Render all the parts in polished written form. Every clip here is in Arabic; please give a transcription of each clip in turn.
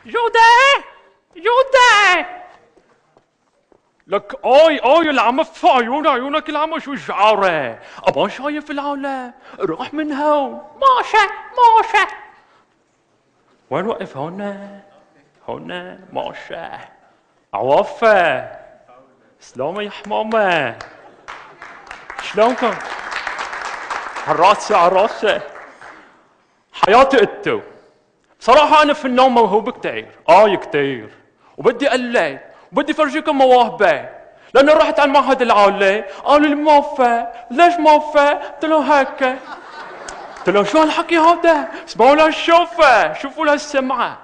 جودة جودة لك اي العمى في عيونك العمى شو الشعارة؟ ابا شايف العالم روح من هون ماشي وين وقف؟ هون ماشي عوافة سلامة يا حمامة شلونكم؟ عالراسة حياتي انتو صراحة أنا فنان موهوب كتير كتير وبدي أقلد وبدي فرجيكم مواهبي لأنه رحت على المعهد العالي قالوا لي موفق ليش موفق؟ قلت له هيك قلت له شو هالحكي هذا؟ اسمعوا لهالشوفة شوفوا لهالسمعة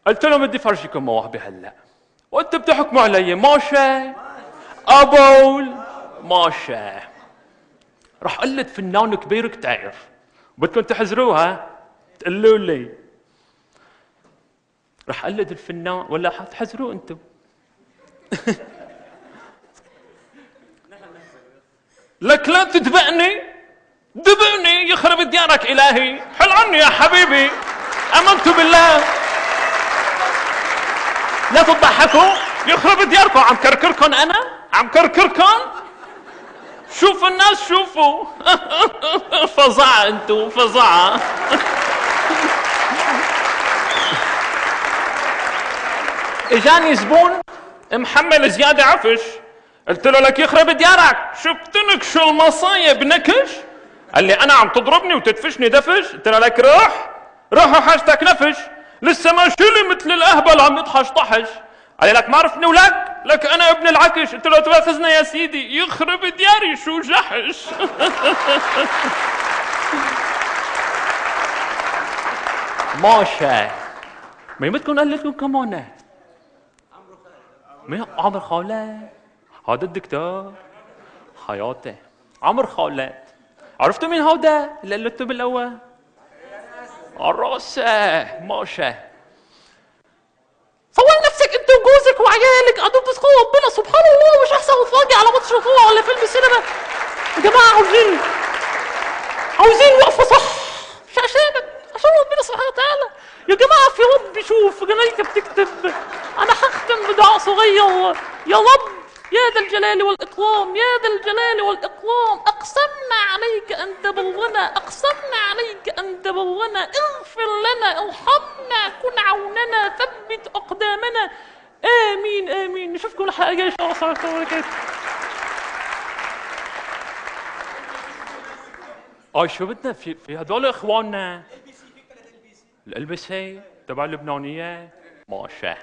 قلت لهم بدي فرجيكم مواهبي هلا وانتم بتحكموا علي ماشي أبول ماشي رح قلد فنان كبير كتير بدكم تحزروها تقولوا لي رح قلد الفنان ولا حتحزروه انتم؟ لك لا تدبقني دبقني يخرب ديارك الهي حل عني يا حبيبي امنت بالله لا تضحكوا يخرب دياركم عم كركركم انا عم كركركم شوفوا الناس شوفوا فظاعة انتو فظاعة اجاني زبون محمل زيادة عفش قلت له لك يخرب ديارك شفتنك شو المصايب نكش قال لي انا عم تضربني وتدفشني دفش قلت له لك روح وحاجتك نفش لسه ما شلي مثل الاهبل عم يطحش طحش قال لي لك ما عرفني لك انا ابن العكش قلت له تواخذنا يا سيدي يخرب دياري شو جحش ماشي ما يمدكم قال لكم كمان عمرو خالد هذا الدكتور حياتي عمرو خالد عرفتوا مين هودا اللي قلتوا بالاول؟ الراسه ماشي صور نفسك انت وجوزك وعيالك قاعدين تذكروا ربنا سبحان الله مش احسن تتفرجي على ماتش رفوع ولا فيلم سينما يا جماعه عاوزين وقفه صح مش عشان ربنا سبحانه وتعالى يا جماعه في رب شوف جنايتي بتكتب انا هختم بدعاء صغير يا رب يا ذا الجلال والإكرام يا ذا الجلال والإكرام أقسمنا عليك أن تبرنا أقسمنا عليك أن تبرنا اغفر لنا ارحمنا كن عوننا ثبت أقدامنا آمين آمين نشوفكم الحلقة الجاية إن شاء الله السلام عليكم ورحمة الله شو بدنا في هدول إخواننا الألبسة تبع اللبنانية ماشي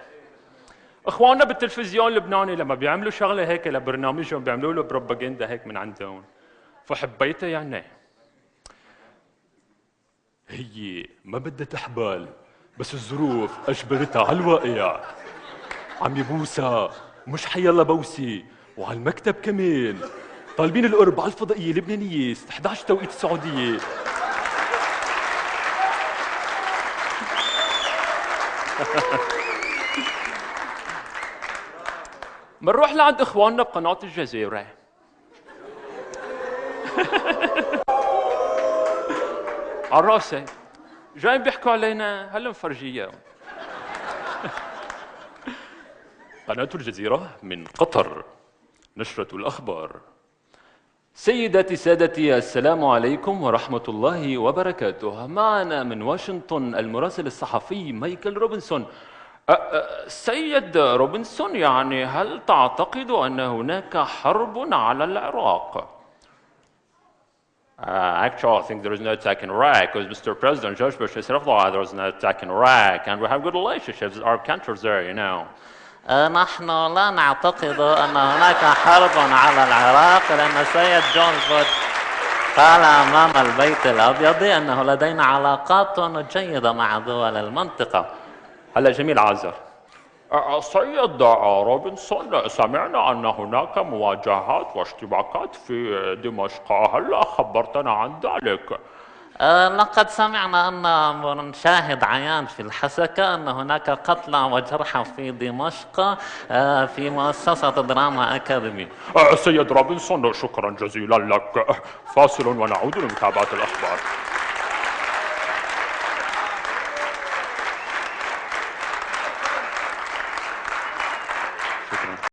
اخواننا بالتلفزيون اللبناني لما بيعملوا شغله هيك لبرنامجهم بيعملوا له بروباغندا هيك من عندهم فحبيتها يعني هي ما بدها تحبل بس الظروف اجبرتها على الواقع عم يبوسها مش حيلا بوسي وعلى المكتب كمان طالبين القرب على الفضائيه اللبنانيه 11 توقيت السعوديه بنروح لعند اخواننا بقناة الجزيرة عالراسة جايين بيحكوا علينا هلا نفرجيهم قناة الجزيرة من قطر نشرة الأخبار سيداتي سادتي السلام عليكم ورحمة الله وبركاته معنا من واشنطن المراسل الصحفي مايكل روبنسون سيد روبنسون يعني هل تعتقد أن هناك حرب على العراق؟ Actually, I think there is no attack in Iraq because Mr. President George Bush has said there is no attack in Iraq and we have good relationships with our countries there, you know. نحن لا نعتقد أن هناك حرب على العراق لأن السيد جون بوش قال أمام البيت الأبيض أنه لدينا علاقات جيدة مع دول المنطقة. هلا جميل عازر سيد روبنسون سمعنا أن هناك مواجهات واشتباكات في دمشق هل خبرتنا عن ذلك؟ لقد سمعنا أن نشاهد عيان في الحسكة أن هناك قتلى وجرحى في دمشق في مؤسسة دراما أكاديمي. سيد روبنسون شكرا جزيلا لك فاصل ونعود لمتابعة الأخبار.